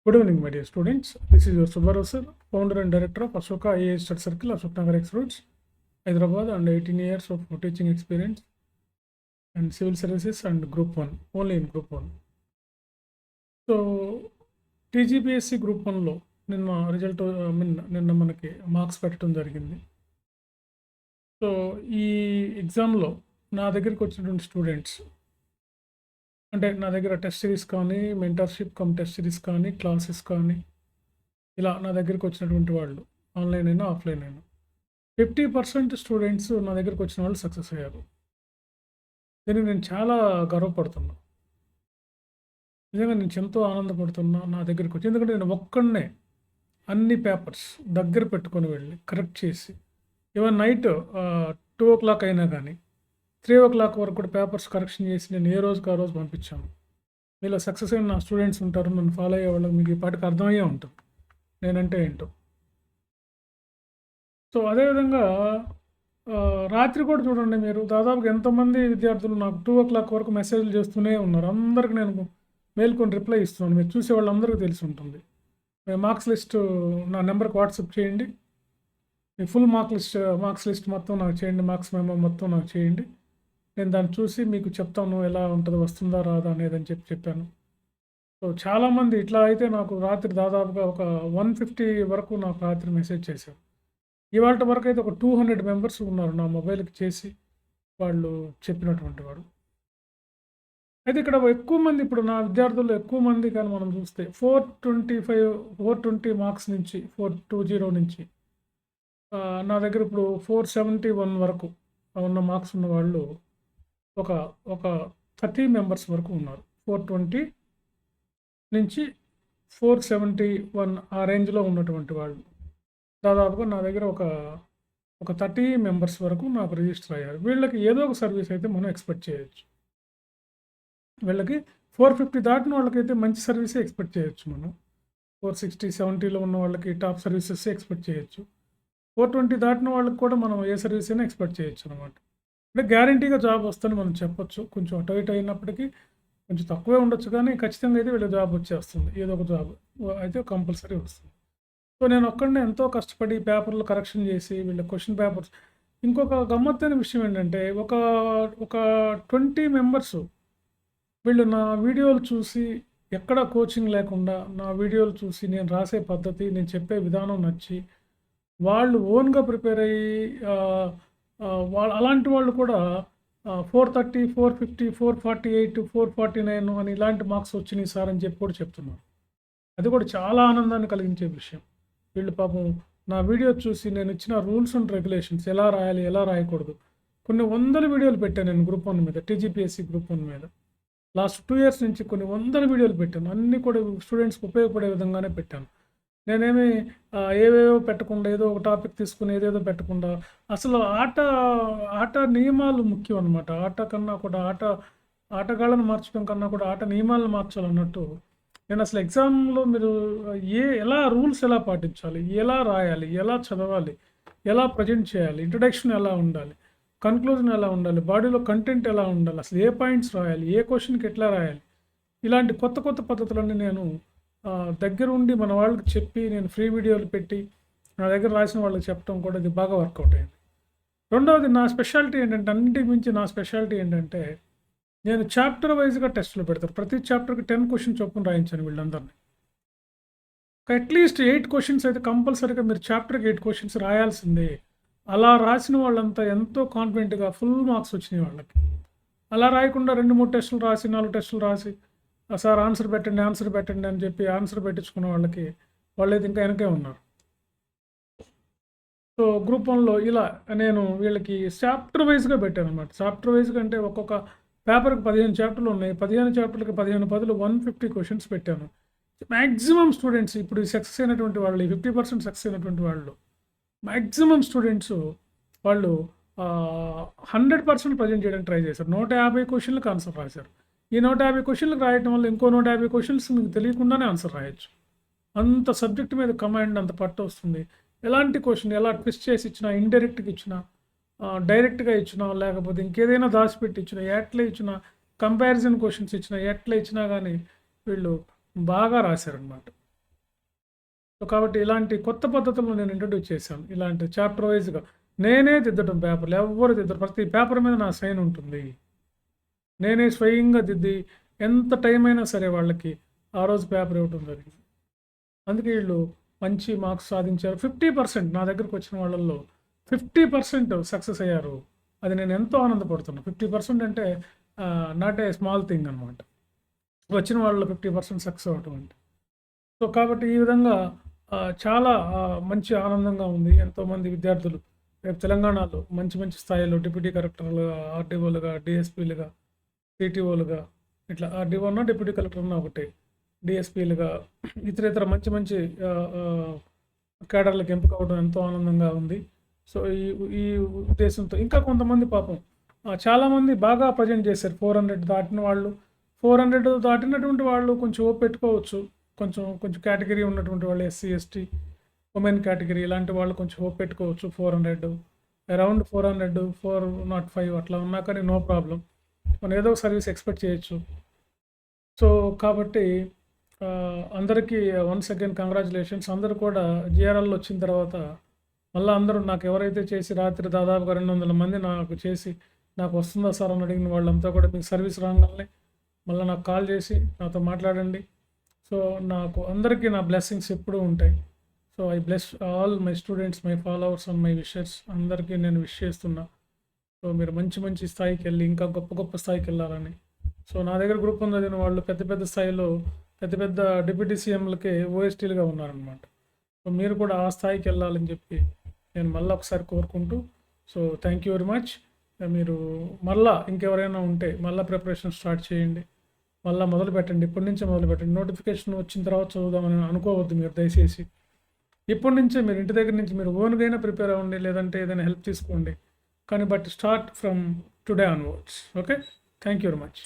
Good evening, my dear students. This is your Subbarao sir, founder and director of Ashoka IAS Study Circle, Ashok Nagar X Roads, Hyderabad, and 18 years of teaching experience and civil services and Group 1, only in Group 1. So, TGPSC Group 1లో నిన్న result నిన్న మనకి marks పెట్టడం జరిగింది. So ఈ ఎగ్జామ్లో నా దగ్గరికి వచ్చినటువంటి స్టూడెంట్స్ అంటే నా దగ్గర టెస్ట్ సిరీస్ కానీ మెంటర్షిప్ కమ్ టెస్ట్ సిరీస్ కానీ క్లాసెస్ కానీ ఇలా నా దగ్గరికి వచ్చినటువంటి వాళ్ళు ఆన్లైన్ అయినా ఆఫ్లైన్ అయినా 50% స్టూడెంట్స్ నా దగ్గరికి వచ్చిన వాళ్ళు సక్సెస్ అయ్యారు. దీనికి నేను చాలా గర్వపడుతున్నా. నిజంగా నేను ఎంతో ఆనందపడుతున్నా నా దగ్గరికి వచ్చి. ఎందుకంటే నేను ఒక్కడనే అన్ని పేపర్స్ దగ్గర పెట్టుకొని వెళ్ళి కరెక్ట్ చేసి ఈవెన్ నైట్ 2 o'clock అయినా కానీ 3 o'clock వరకు కూడా పేపర్స్ కరెక్షన్ చేసి నేను ఏ రోజుకి ఆ రోజు పంపించాను. మీలో సక్సెస్ అయిన నా స్టూడెంట్స్ ఉంటారు, నన్ను ఫాలో అయ్యే వాళ్ళకి మీకు ఈ పాటికి అర్థమయ్యే ఉంటుంది నేనంటే ఏంటో. సో అదేవిధంగా రాత్రి కూడా చూడండి, మీరు దాదాపుగా ఎంతమంది విద్యార్థులు నాకు 2 o'clock వరకు మెసేజ్లు చేస్తూనే ఉన్నారు. అందరికి నేను మేల్కొని రిప్లై ఇస్తున్నాను. మీరు చూసే వాళ్ళందరికీ తెలిసి ఉంటుంది. మార్క్స్ లిస్ట్ నా నెంబర్కి వాట్సాప్ చేయండి. మీ ఫుల్ మార్క్స్ లిస్ట్ మొత్తం నాకు చేయండి, మార్క్స్ మెమో మొత్తం నాకు చేయండి. నేను దాన్ని చూసి మీకు చెప్తాను ఎలా ఉంటుందో, వస్తుందా రాదా అనేది అని చెప్పాను. సో చాలామంది ఇట్లా అయితే నాకు రాత్రి దాదాపుగా ఒక 150 వరకు నాకు రాత్రి మెసేజ్ చేశారు. ఇవాళ వరకు అయితే ఒక 200 మెంబర్స్ ఉన్నారు నా మొబైల్కి చేసి వాళ్ళు చెప్పినటువంటి వాడు. అయితే ఇక్కడ ఎక్కువ మంది, ఇప్పుడు నా విద్యార్థుల్లో ఎక్కువ మంది కానీ మనం చూస్తే 420 మార్క్స్ నుంచి 420 నుంచి నా దగ్గర ఇప్పుడు 471 వరకు ఉన్న మార్క్స్ ఉన్న వాళ్ళు ఒక 30 మెంబర్స్ వరకు ఉన్నారు. 420 నుంచి 471 ఆ రేంజ్లో ఉన్నటువంటి వాళ్ళు దాదాపుగా నా దగ్గర ఒక 30 మెంబర్స్ వరకు నాకు రిజిస్టర్ అయ్యారు. వీళ్ళకి ఏదో ఒక సర్వీస్ అయితే మనం ఎక్స్పెక్ట్ చేయొచ్చు. వీళ్ళకి 450 దాటిన వాళ్ళకైతే మంచి సర్వీసే ఎక్స్పెక్ట్ చేయొచ్చు. మనం 460, 70లో ఉన్న వాళ్ళకి టాప్ సర్వీసెస్ ఎక్స్పెక్ట్ చేయొచ్చు. 420 దాటిన వాళ్ళకి కూడా మనం ఏ సర్వీస్ అయినా ఎక్స్పెక్ట్ చేయొచ్చు అనమాట. అంటే గ్యారంటీగా జాబ్ వస్తుందని మనం చెప్పొచ్చు. కొంచెం అటు ఇటు అయినప్పటికీ కొంచెం తక్కువే ఉండొచ్చు, కానీ ఖచ్చితంగా అయితే వీళ్ళ జాబ్ వచ్చేస్తుంది. ఏదో ఒక జాబ్ అయితే కంపల్సరీ వస్తుంది. సో నేను ఒక్కడినే ఎంతో కష్టపడి పేపర్లు కరెక్షన్ చేసి వీళ్ళ క్వశ్చన్ పేపర్స్. ఇంకొక గమ్మత్తైన విషయం ఏంటంటే ఒక 20 మెంబర్స్ వీళ్ళు నా వీడియోలు చూసి, ఎక్కడ కోచింగ్ లేకుండా నా వీడియోలు చూసి, నేను రాసే పద్ధతి, నేను చెప్పే విధానం నచ్చి వాళ్ళు ఓన్గా ప్రిపేర్ అయ్యి వాళ్ళు అలాంటి వాళ్ళు కూడా 430, 450, 448, 449 అని ఇలాంటి మార్క్స్ వచ్చినాయి సార్ అని చెప్పి కూడా చెప్తున్నారు. అది కూడా చాలా ఆనందాన్ని కలిగించే విషయం. వీళ్ళు పాపం నా వీడియో చూసి నేను ఇచ్చిన రూల్స్ అండ్ రెగ్యులేషన్స్ ఎలా రాయాలి, ఎలా రాయకూడదు, కొన్ని వందల వీడియోలు పెట్టాను నేను గ్రూప్ 1 మీద, TGPSC గ్రూప్ 1 మీద. లాస్ట్ 2 years నుంచి కొన్ని వందల వీడియోలు పెట్టాను. అన్నీ కూడా స్టూడెంట్స్కి ఉపయోగపడే విధంగానే పెట్టాను. నేనేమి ఏవేవో పెట్టకుండా, ఏదో ఒక టాపిక్ తీసుకుని ఏదేదో పెట్టకుండా, అసలు ఆట నియమాలు ముఖ్యం అనమాట. ఆట కన్నా కూడా ఆటగాళ్ళను మార్చడం కన్నా కూడా ఆట నియమాలను మార్చాలన్నట్టు నేను అసలు ఎగ్జామ్లో మీరు ఎలా రూల్స్ ఎలా పాటించాలి, ఎలా రాయాలి, ఎలా చదవాలి, ఎలా ప్రజెంట్ చేయాలి, ఇంట్రడక్షన్ ఎలా ఉండాలి, కన్క్లూజన్ ఎలా ఉండాలి, బాడీలో కంటెంట్ ఎలా ఉండాలి, అసలు ఏ పాయింట్స్ రాయాలి, ఏ క్వశ్చన్కి ఎట్లా రాయాలి, ఇలాంటి కొత్త పద్ధతులన్నీ నేను దగ్గర ఉండి మన వాళ్ళకి చెప్పి, నేను ఫ్రీ వీడియోలు పెట్టి నా దగ్గర రాసిన వాళ్ళకి చెప్పడం కూడా ఇది బాగా వర్కౌట్ అయింది. రెండవది నా స్పెషాలిటీ ఏంటంటే, అన్నింటికి మించి నా స్పెషాలిటీ ఏంటంటే, నేను చాప్టర్ వైజ్గా టెస్టులు పెడతాను. ప్రతి చాప్టర్కి 10 క్వశ్చన్స్ చొప్పున రాయించాను వీళ్ళందరినీ. అట్లీస్ట్ 8 క్వశ్చన్స్ అయితే కంపల్సరీగా మీరు చాప్టర్కి 8 క్వశ్చన్స్ రాయాల్సిందే. అలా రాసిన వాళ్ళంతా ఎంతో కాన్ఫిడెంట్గా ఫుల్ మార్క్స్ వచ్చినాయి వాళ్ళకి. అలా రాయకుండా 2-3 టెస్టులు రాసి, 4 టెస్టులు రాసి, సార్ ఆన్సర్ పెట్టండి అని చెప్పి ఆన్సర్ పెట్టించుకున్న వాళ్ళైతే ఇంకా వెనకే ఉన్నారు. సో గ్రూప్ 1లో ఇలా నేను వీళ్ళకి చాప్టర్ వైజ్గా పెట్టాను అనమాట. చాప్టర్ వైజ్గా అంటే ఒక్కొక్క పేపర్కి 15 చాప్టర్లు ఉన్నాయి. 15 చాప్టర్లకి 15 పదులు 150 క్వశ్చన్స్ పెట్టాను. మ్యాక్సిమం స్టూడెంట్స్ ఇప్పుడు సక్సెస్ అయినటువంటి వాళ్ళు, 50% సక్సెస్ అయినటువంటి వాళ్ళు, మ్యాక్సిమం స్టూడెంట్స్ వాళ్ళు 100% ప్రజెంట్ చేయడానికి ట్రై చేశారు. 150 క్వశ్చన్లకు ఆన్సర్ రాశారు. ఈ 150 క్వశ్చన్లకు రాయటం వల్ల ఇంకో 150 క్వశ్చన్స్ మీకు తెలియకుండానే ఆన్సర్ రాయొచ్చు. అంత సబ్జెక్ట్ మీద కమాండ్, అంత పట్టు వస్తుంది. ఎలాంటి క్వశ్చన్ ఎలా ట్విస్ట్ చేసి ఇచ్చినా, ఇండైరెక్ట్గా ఇచ్చినా, డైరెక్ట్గా ఇచ్చినా, లేకపోతే ఇంకేదైనా దాచిపెట్టి ఇచ్చినా, ఎట్లా ఇచ్చినా, కంపారిజన్ క్వశ్చన్స్ ఇచ్చినా, ఎట్లా ఇచ్చినా కానీ వీళ్ళు బాగా రాశారనమాట. కాబట్టి ఇలాంటి కొత్త పద్ధతులను నేను ఇంట్రొడ్యూస్ చేశాను. ఇలాంటి చాప్టర్ వైస్‌గా నేనే దిద్దడం పేపర్‌లు. ఎవ్వరు దిద్దరు. ప్రతి పేపర్ మీద నా సైన్ ఉంటుంది. నేనే స్వయంగా దిద్ది ఎంత టైం అయినా సరే వాళ్ళకి ఆ రోజు పేపర్ ఇవ్వటం జరిగింది. అందుకే వీళ్ళు మంచి మార్క్స్ సాధించారు. 50% నా దగ్గరకొచ్చిన వాళ్ళల్లో 50% సక్సెస్ అయ్యారు. అది నేను ఎంతో ఆనందపడుతున్నా. 50% అంటే నాట్ ఏ స్మాల్ థింగ్ అనమాట. వచ్చిన వాళ్ళలో 50% సక్సెస్ అవ్వటం అంటే. సో, కాబట్టి ఈ విధంగా చాలా మంచి ఆనందంగా ఉంది. ఎంతోమంది విద్యార్థులు రేపు తెలంగాణలో మంచి మంచి స్థాయిలో డిప్యూటీ కలెక్టర్లుగా, ఆర్‌డీఓలుగా, డీఎస్పీలుగా, సిటీఓలుగా ఇట్లా ఆర్‌డీఓనా, డిప్యూటీ కలెక్టర్‌నా ఒకటే. డీఎస్పీలుగా ఇతరితర మంచి మంచి కేడర్‌లకు ఎంపికవ్వడం ఎంతో ఆనందంగా ఉంది. సో, ఈ ఈ ఉద్దేశంతో ఇంకా కొంతమంది పాపం చాలామంది బాగా ప్రెజెంట్ చేశారు. 400 దాటిన వాళ్ళు, 400 దాటినటువంటి వాళ్ళు కొంచెం ఓపిక పెట్టుకోవచ్చు. కొంచెం కొంచెం కేటగిరీ ఉన్నటువంటి వాళ్ళు ఎస్సీ, ఎస్టీ, ఉమెన్ కేటగిరీ ఇలాంటి వాళ్ళు కొంచెం హోప్ పెట్టుకోవచ్చు. 400 అరౌండ్ 400, 405 అట్లా ఉన్నా కానీ నో ప్రాబ్లమ్. మనం ఏదో ఒక సర్వీస్ ఎక్స్‌పెక్ట్ చేయొచ్చు. సో, కాబట్టి అందరికీ వన్స్ అగైన్ కంగ్రాచ్యులేషన్స్. అందరూ కూడా జీఆర్ఎల్ వచ్చిన తర్వాత మళ్ళా అందరూ నాకు ఎవరైతే చేసి రాత్రి దాదాపుగా 200 మంది నాకు చేసి నాకు వస్తుందా సార్ అని అడిగిన వాళ్ళంతా కూడా మీకు సర్వీస్ రాగానే మళ్ళీ నాకు కాల్ చేసి నాతో మాట్లాడండి. సో, నాకు అందరికీ నా బ్లెస్సింగ్స్ ఎప్పుడూ ఉంటాయి. So, I bless all my students, my followers and my wishers అందరికీ నేను విష్ చేస్తున్నా. సో, మీరు మంచి మంచి స్థాయికి వెళ్ళి ఇంకా గొప్ప గొప్ప స్థాయికి వెళ్ళాలని. సో, నా దగ్గర గ్రూప్ చదివిన వాళ్ళు పెద్ద పెద్ద స్థాయిలో పెద్ద పెద్ద డిప్యూటీ సీఎంలకే ఓఎస్టీలుగా ఉన్నారనమాట. సో, మీరు కూడా ఆ స్థాయికి వెళ్ళాలని చెప్పి నేను మళ్ళీ ఒకసారి కోరుకుంటూ, so thank you very much. మీరు మళ్ళా ఇంకెవరైనా ఉంటే మళ్ళీ ప్రిపరేషన్ స్టార్ట్ చేయండి. మళ్ళీ మొదలు పెట్టండి. ఇప్పటి నుంచే మొదలు పెట్టండి. నోటిఫికేషన్ వచ్చిన తర్వాత చదువుదామని అనుకోవద్దు మీరు దయచేసి. ఇప్పటి నుంచే మీరు ఇంటి దగ్గర నుంచి మీరు ఓన్గా అయినా ప్రిపేర్ అవ్వండి, లేదంటే ఏదైనా హెల్ప్ తీసుకోండి. కానీ but start from today onwards. Okay, thank you very much.